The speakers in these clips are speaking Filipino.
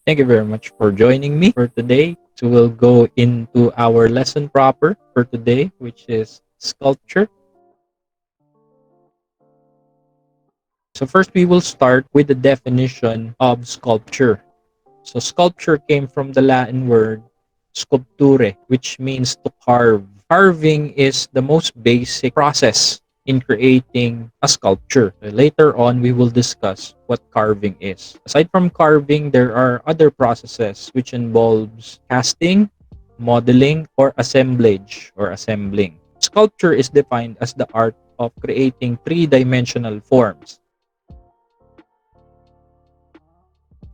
Thank you very much for joining me for today. So we'll go into our lesson proper for today, which is sculpture. So first we will start with the definition of sculpture. So sculpture came from the Latin word sculpture, which means to carve. Carving is the most basic process in creating a sculpture. Later on, we will discuss what carving is. Aside from carving, there are other processes which involves casting, modeling, or assemblage or assembling. Sculpture is defined as the art of creating three-dimensional forms.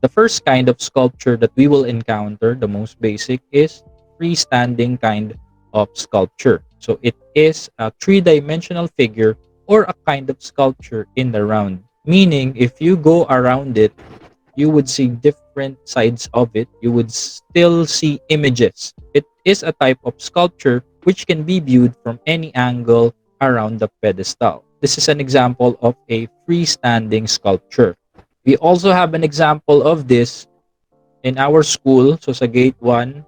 The first kind of sculpture that we will encounter, the most basic, is freestanding kind of sculpture. So it is a three-dimensional figure or a kind of sculpture in the round. Meaning, if you go around it, you would see different sides of it. You would still see images. It is a type of sculpture which can be viewed from any angle around the pedestal. This is an example of a freestanding sculpture. We also have an example of this in our school. So sa gate 1,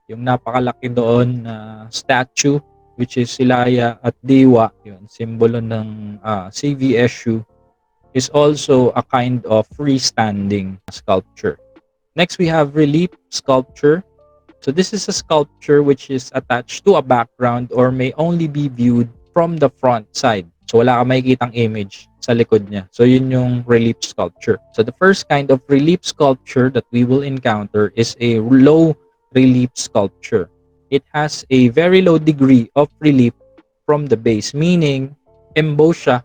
yung napakalaki doon na statue which is Silaya at Diwa, yun, simbolo ng CVSU, is also a kind of freestanding sculpture. Next, we have relief sculpture. So this is a sculpture which is attached to a background or may only be viewed from the front side. So wala ka makikitang image sa likod niya. So yun yung relief sculpture. So the first kind of relief sculpture that we will encounter is a low relief sculpture. It has a very low degree of relief from the base, meaning emboss siya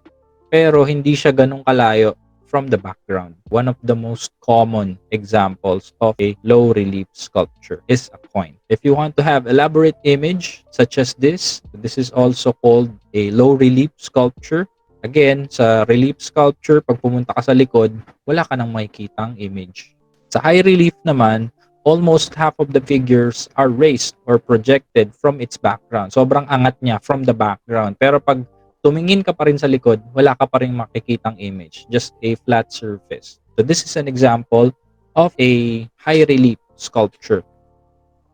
pero hindi siya ganun kalayo from the background. One of the most common examples of a low relief sculpture is a coin. If you want to have elaborate image such as this is also called a low relief sculpture. Again, sa relief sculpture, pag pumunta ka sa likod, wala ka nang makikitang image. Sa high relief naman, almost half of the figures are raised or projected from its background. Sobrang angat niya from the background. Pero pag tumingin ka pa rin sa likod, wala ka pa rin makikitang image, just a flat surface. So this is an example of a high relief sculpture.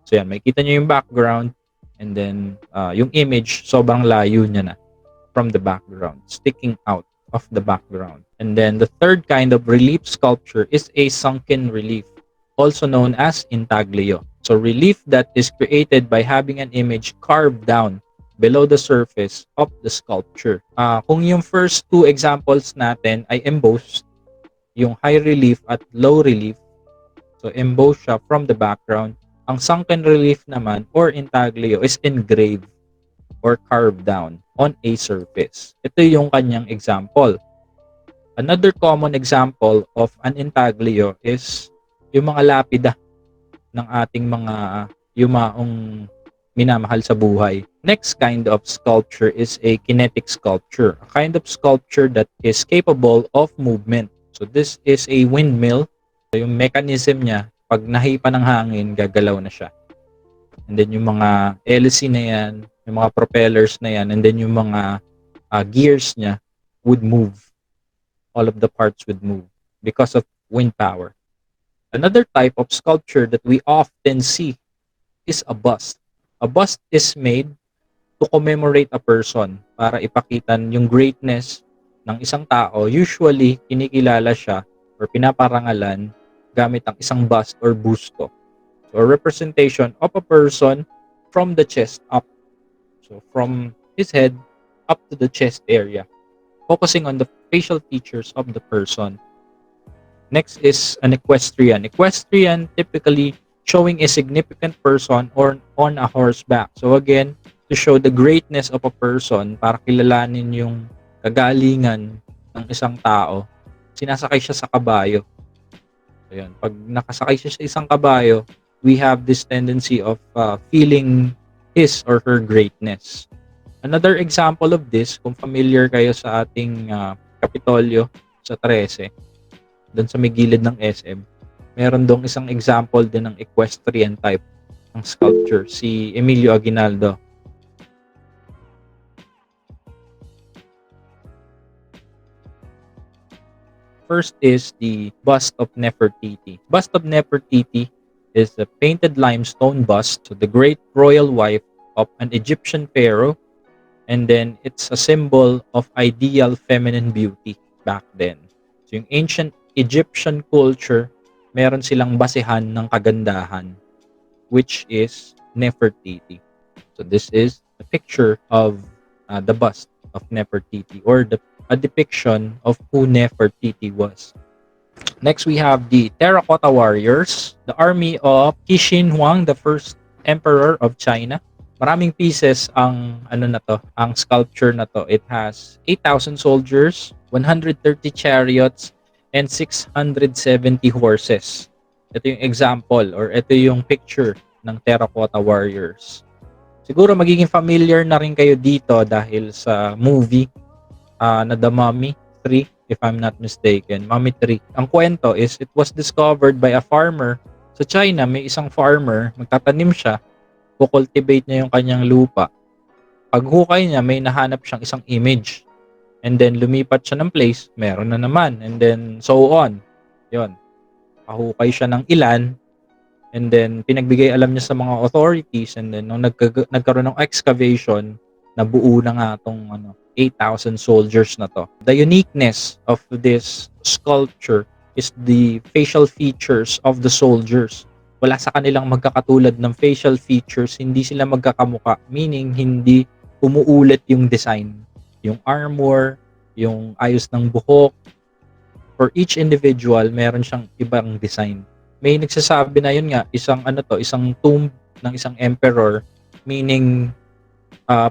So yan, makikita nyo yung background and then yung image, sobrang layo niya na from the background, sticking out of the background. And then the third kind of relief sculpture is a sunken relief, also known as intaglio. So relief that is created by having an image carved down below the surface of the sculpture. Kung yung first two examples natin ay embossed, yung high relief at low relief, so embossed siya from the background. Ang sunken relief naman or intaglio is engraved or carved down on a surface. Ito yung kanyang example. Another common example of an intaglio is yung mga lapida ng ating mga yumaong minamahal sa buhay. Next kind of sculpture is a kinetic sculpture, a kind of sculpture that is capable of movement. So this is a windmill. So yung mechanism niya, pag nahipa ng hangin, gagalaw na siya. And then yung mga hélice na yan, yung mga propellers na yan, and then yung mga gears niya would move. All of the parts would move because of wind power. Another type of sculpture that we often see is a bust. A bust is made to commemorate a person para ipakita yung greatness ng isang tao. Usually, kinikilala siya or pinaparangalan gamit ang isang bust or busto. So, a representation of a person from the chest up. So, from his head up to the chest area, focusing on the facial features of the person. Next is an equestrian. Equestrian typically showing a significant person or on a horseback. So again, to show the greatness of a person, para kilalanin yung kagalingan ng isang tao, sinasakay siya sa kabayo. So yan, pag nakasakay siya sa isang kabayo, we have this tendency of feeling his or her greatness. Another example of this, kung familiar kayo sa ating Kapitolyo sa 13, doon sa may gilid ng SM, meron dong isang example din ng equestrian type ng sculpture, si Emilio Aguinaldo. First is the bust of Nefertiti. Bust of Nefertiti is a painted limestone bust to the great royal wife of an Egyptian pharaoh, and then it's a symbol of ideal feminine beauty back then. So yung ancient Egyptian culture, meron silang basehan ng kagandahan, which is Nefertiti. So this is a picture of the bust of Nefertiti, or a depiction of who Nefertiti was. Next, we have the Terracotta Warriors, the army of Qixin Huang, the first emperor of China. Maraming pieces ang ang sculpture na to. It has 8,000 soldiers, 130 chariots, and 670 horses. Ito yung example, or ito yung picture ng Terracotta Warriors. Siguro magiging familiar na rin kayo dito dahil sa movie na The Mummy 3, if I'm not mistaken. Mummy 3. Ang kwento is it was discovered by a farmer sa China. May isang farmer, magtatanim siya, kukultivate niya yung kanyang lupa. Paghukay niya, may nahanap siyang isang image. And then lumipat siya ng place, meron na naman. And then so on. Yun. Pahukay siya ng ilan, and then pinagbigay alam niya sa mga authorities, and then nung nagkaroon ng excavation, nabuo na nga tong 8,000 soldiers na to. The uniqueness of this sculpture is the facial features of the soldiers. Wala sa kanilang magkakatulad ng facial features, hindi sila magkakamuka, meaning hindi umuulit yung design, yung armor, yung ayos ng buhok. For each individual, meron siyang ibang design. May nagsasabi na yun nga, isang tomb ng isang emperor, meaning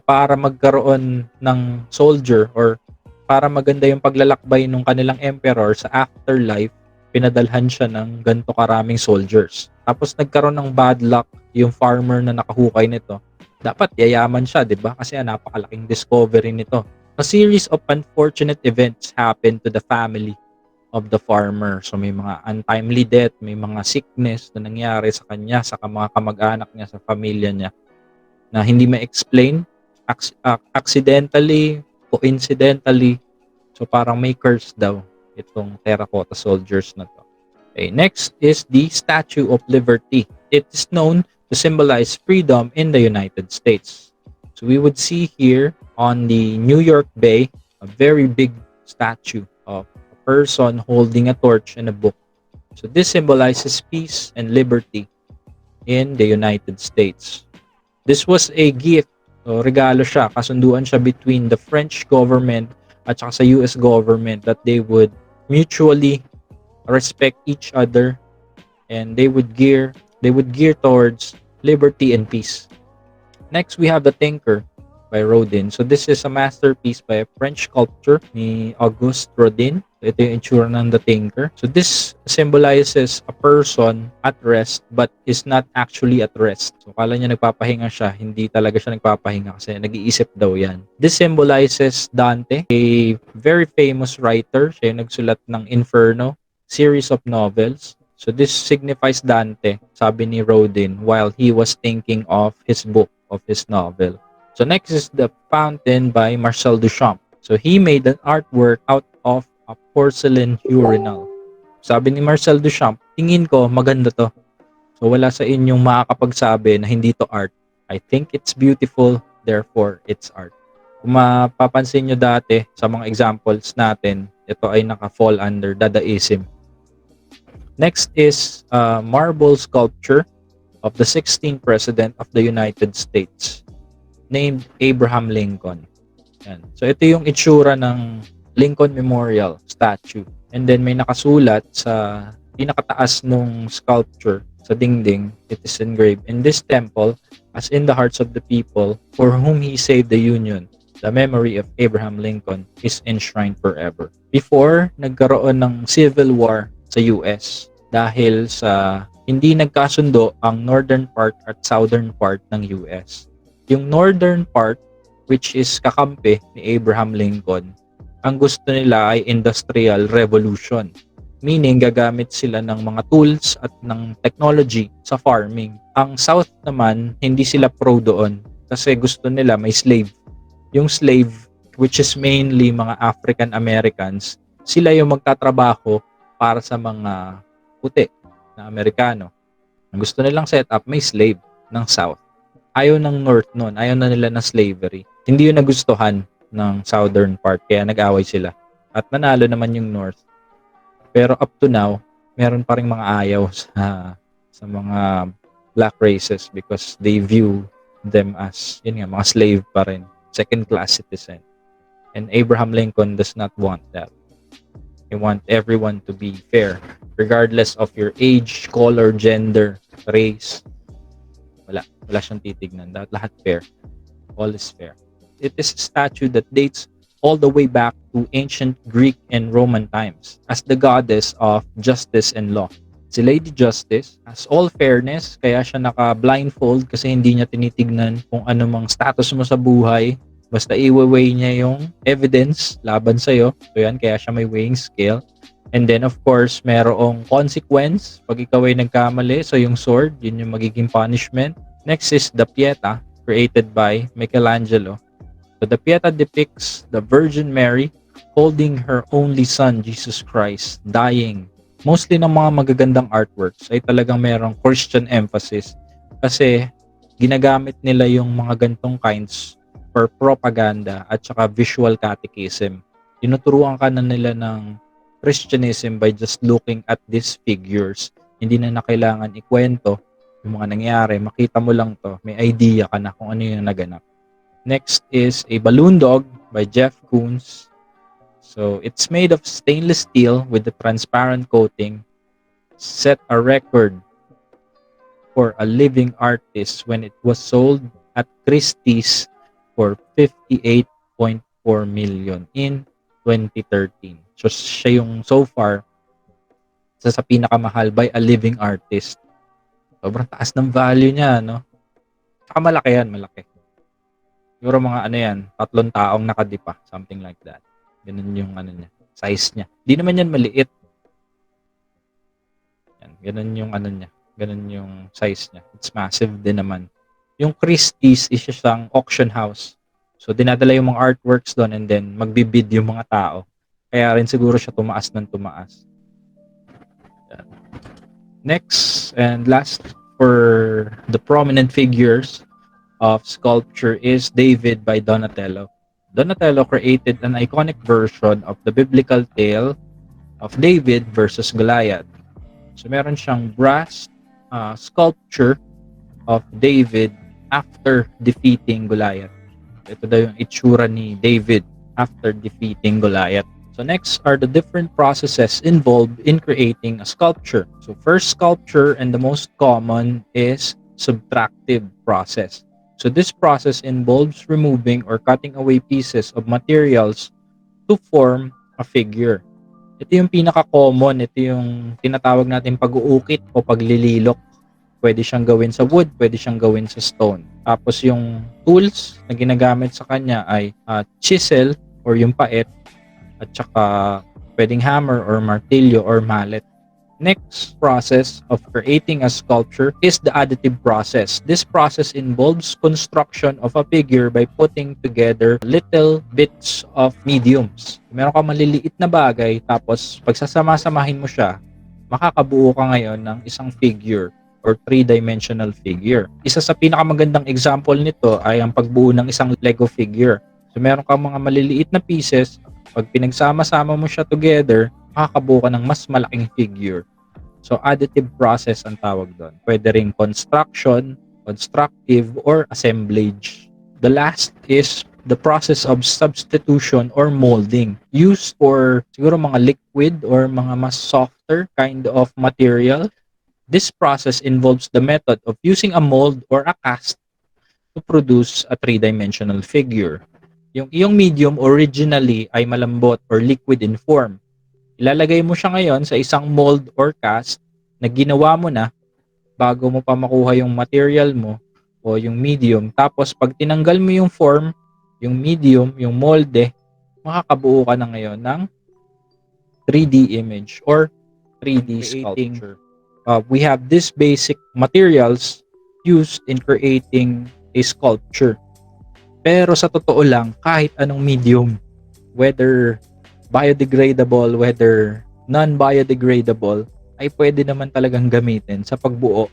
para magkaroon ng soldier, or para maganda yung paglalakbay ng kanilang emperor sa afterlife, pinadalhan siya ng ganito karaming soldiers. Tapos nagkaroon ng bad luck yung farmer na nakahukay nito. Dapat yayaman siya, 'di ba? Kasi napakalaking discovery nito. A series of unfortunate events happened to the family of the farmer. So may mga untimely death, may mga sickness na nangyari sa kanya, sa mga kamag-anak niya, sa pamilya niya, na hindi ma-explain, accidentally, coincidentally. So parang may curse daw itong terracotta soldiers na to. Okay, next is the Statue of Liberty. It is known to symbolize freedom in the United States. So we would see here on the New York Bay a very big statue of person holding a torch and a book. So this symbolizes peace and liberty in the United States. This was a gift, so regalo siya, kasunduan siya between the French government at saka sa US government, that they would mutually respect each other, and they would gear towards liberty and peace. Next, we have the Tinker by Rodin. So this is a masterpiece by a French sculptor ni Auguste Rodin. Ito yung itsura ng The Tinker. So this symbolizes a person at rest but is not actually at rest. So kala niya nagpapahinga siya, hindi talaga siya nagpapahinga kasi nag-iisip daw yan. This symbolizes Dante, a very famous writer. Siya yung nagsulat ng Inferno series of novels. So this signifies Dante, sabi ni Rodin, while he was thinking of his book, of his novel. So next is The Fountain by Marcel Duchamp. So he made an artwork out of a porcelain urinal. Sabi ni Marcel Duchamp, tingin ko maganda to. So wala sa inyong makakapagsabi na hindi to art. I think it's beautiful, therefore it's art. Kung mapapansin nyo dati sa mga examples natin, ito ay naka-fall under Dadaism. Next is marble sculpture of the 16th President of the United States, named Abraham Lincoln. Yan. So ito yung itsura ng Lincoln Memorial statue. And then may nakasulat sa pinakataas nung sculpture sa dingding. It is engraved, "In this temple, as in the hearts of the people for whom he saved the Union, the memory of Abraham Lincoln is enshrined forever." Before nagkaroon ng civil war sa US dahil sa hindi nagkasundo ang northern part at southern part ng US. Yung northern part, which is kakampi ni Abraham Lincoln, ang gusto nila ay industrial revolution. Meaning, gagamit sila ng mga tools at ng technology sa farming. Ang South naman, hindi sila pro doon kasi gusto nila may slave. Yung slave, which is mainly mga African Americans, sila yung magtatrabaho para sa mga puti na Amerikano. Ang gusto nilang setup, may slave ng South. Ayaw ng North noon, ayaw na nila ng slavery. Hindi yun nagustuhan ng Southern part, kaya nag-away sila. At nanalo naman yung North. Pero up to now, meron pa ring mga ayaw sa mga black races because they view them as, yun nga, mga slave pa rin, second-class citizen. And Abraham Lincoln does not want that. He want everyone to be fair, regardless of your age, color, gender, race. Wala siyang titignan. Lahat fair. All is fair. It is a statue that dates all the way back to ancient Greek and Roman times as the goddess of justice and law. Si Lady Justice has all fairness, kaya siya naka-blindfold kasi hindi niya tinitignan kung ano mang status mo sa buhay. Basta i-weigh niya yung evidence laban sa'yo. So yan, kaya siya may weighing scale. And then of course, merong consequence pag ikaw ay nagkamali. So yung sword, yun yung magiging punishment. Next is the Pieta, created by Michelangelo. So the Pieta depicts the Virgin Mary holding her only son, Jesus Christ, dying. Mostly ng mga magagandang artworks ay talagang merong Christian emphasis kasi ginagamit nila yung mga gantong kinds for propaganda at saka visual catechism. Tinuturuan ka na nila ng Christianism by just looking at these figures. Hindi na kailangan ikwento yung mga nangyari. Makita mo lang to. May idea ka na kung ano yung naganap. Next is a balloon dog by Jeff Koons. So it's made of stainless steel with the transparent coating. Set a record for a living artist when it was sold at Christie's for 58.4 million in 2013. So siya yung so far sa pinakamahal by a living artist. Sobrang taas ng value niya, no? Saka malaki yan, malaki. Siguro mga ano yan, 3 taong nakadipa, something like that. Ganun yung ano niya, size niya. Di naman yan maliit. Yan, ganun yung ano niya, ganun yung size niya. It's massive din naman. Yung Christie's is isang auction house. So dinadala yung mga artworks doon and then magbibid yung mga tao. Kaya rin siguro siya tumaas ng tumaas. Yan. Next and last for the prominent figures of sculpture is David by Donatello. Donatello created an iconic version of the biblical tale of David versus Goliath. So meron siyang brass sculpture of David after defeating Goliath. Ito daw yung itsura ni David after defeating Goliath. So next are the different processes involved in creating a sculpture. So first sculpture and the most common is subtractive process. So this process involves removing or cutting away pieces of materials to form a figure. Ito yung pinaka-common, ito yung tinatawag natin pag-uukit o paglililok. Pwede siyang gawin sa wood, pwede siyang gawin sa stone. Tapos yung tools na ginagamit sa kanya ay chisel or yung paet, at saka pwedeng hammer or martilyo or mallet. Next process of creating a sculpture is the additive process. This process involves construction of a figure by putting together little bits of mediums. Meron ka maliliit na bagay, tapos pagsasama-samahin mo siya, makakabuo ka ngayon ng isang figure or three-dimensional figure. Isa sa pinakamagandang example nito ay ang pagbuo ng isang Lego figure. So meron ka mga maliliit na pieces, pag pinagsama-sama mo siya together, makakabuo ka ng mas malaking figure. So additive process ang tawag doon. Pwede ring construction, constructive, or assemblage. The last is the process of substitution or molding. Used for siguro mga liquid or mga mas softer kind of material. This process involves the method of using a mold or a cast to produce a three-dimensional figure. Yung iyong medium originally ay malambot or liquid in form. Ilalagay mo siya ngayon sa isang mold or cast na ginawa mo na bago mo pa makuha yung material mo o yung medium. Tapos pag tinanggal mo yung form, yung medium, yung molde, makakabuo ka na ngayon ng 3D image or 3D sculpture. We have these basic materials used in creating a sculpture. Pero sa totoo lang, kahit anong medium, whether biodegradable, whether non-biodegradable, ay pwede naman talagang gamitin sa pagbuo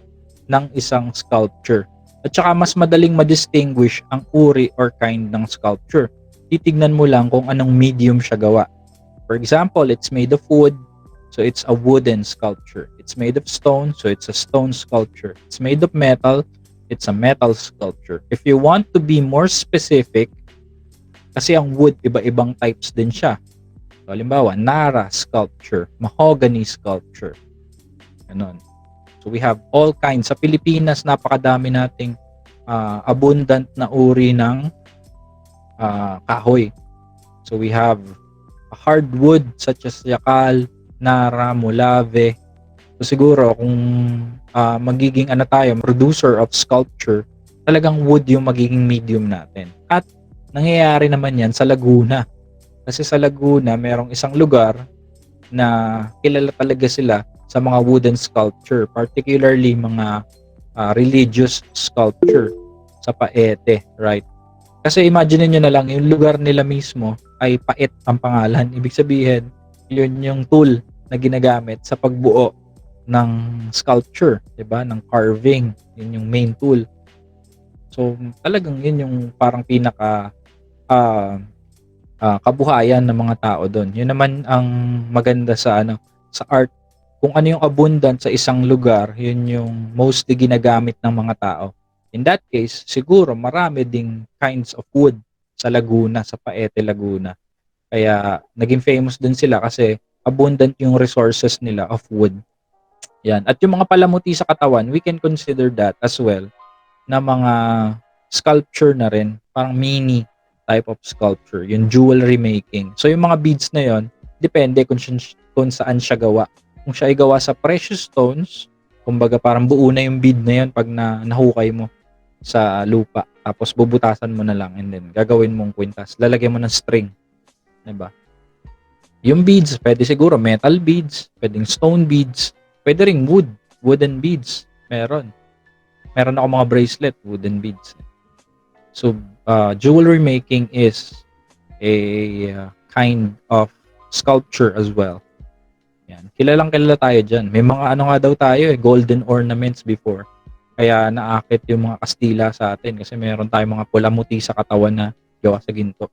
ng isang sculpture. At saka mas madaling ma-distinguish ang uri or kind ng sculpture. Titignan mo lang kung anong medium siya gawa. For example, it's made of wood, so it's a wooden sculpture. It's made of stone, so it's a stone sculpture. It's made of metal, it's a metal sculpture. If you want to be more specific, kasi ang wood, iba-ibang types din siya. So, halimbawa, Nara sculpture, mahogany sculpture. Ganon. So, we have all kinds. Sa Pilipinas, napakadami nating abundant na uri ng kahoy. So, we have hardwood such as yakal, Nara, Molave. So, siguro, kung magiging tayo, producer of sculpture, talagang wood yung magiging medium natin. At nangyayari naman yan sa Laguna. Kasi sa Laguna, merong isang lugar na kilala talaga sila sa mga wooden sculpture, particularly mga religious sculpture sa Paete, right? Kasi imagine niyo na lang, yung lugar nila mismo ay Paet ang pangalan. Ibig sabihin, yun yung tool na ginagamit sa pagbuo ng sculpture, 'di ba? Ng carving, yun yung main tool. So, talagang yun yung parang pinaka kabuhayan ng mga tao doon. Yun naman ang maganda sa sa art. Kung ano yung abundant sa isang lugar, yun yung mostly ginagamit ng mga tao. In that case, siguro marami ding kinds of wood sa Laguna, sa Paete, Laguna. Kaya naging famous din sila kasi abundant yung resources nila of wood. Yan. At yung mga palamuti sa katawan, we can consider that as well na mga sculpture na rin, parang mini type of sculpture, yung jewelry making. So yung mga beads na yon, depende kung saan siya gawa. Kung siya ay gawa sa precious stones, kumbaga parang buo na yung bead na yon pag nahukay mo sa lupa. Tapos bubutasan mo na lang and then gagawin mong kwintas. Lalagyan mo ng string. Diba? Yung beads, pwede siguro metal beads, pwedeng stone beads, pwede ring wooden beads. Meron ako mga bracelet, wooden beads. So, jewelry making is a kind of sculpture as well. Yan. Kilala tayo dyan. May mga nga daw tayo golden ornaments before. Kaya naakit yung mga Kastila sa atin kasi meron tayong mga pulamuti sa katawan na gawa sa ginto.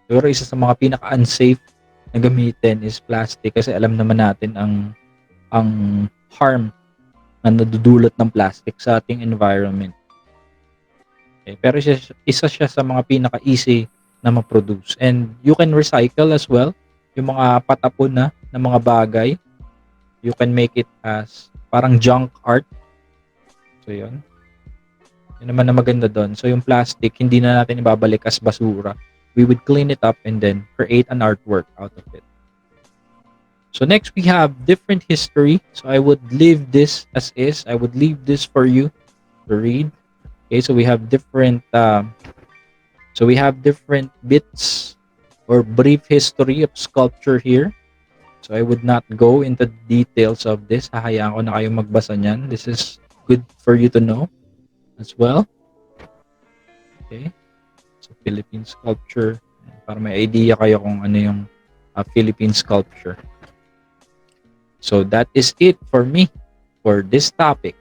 Pero isa sa mga pinaka-unsafe na gamitin is plastic kasi alam naman natin ang harm na nadudulot ng plastic sa ating environment. Okay, pero isa siya sa mga pinaka-easy na ma-produce. And you can recycle as well. Yung mga patapon na mga bagay, you can make it as parang junk art. So, yun. Yun naman na maganda doon. So, yung plastic, hindi na natin ibabalik as basura. We would clean it up and then create an artwork out of it. So, next we have different history. So, I would leave this as is. I would leave this for you to read. Okay, so we have different bits or brief history of sculpture here. So I would not go into the details of this. Hahayaan ko na kayo magbasa niyan. This is good for you to know as well. Okay. So Philippine sculpture, para may idea kayo kung ano yung Philippine sculpture. So that is it for me for this topic.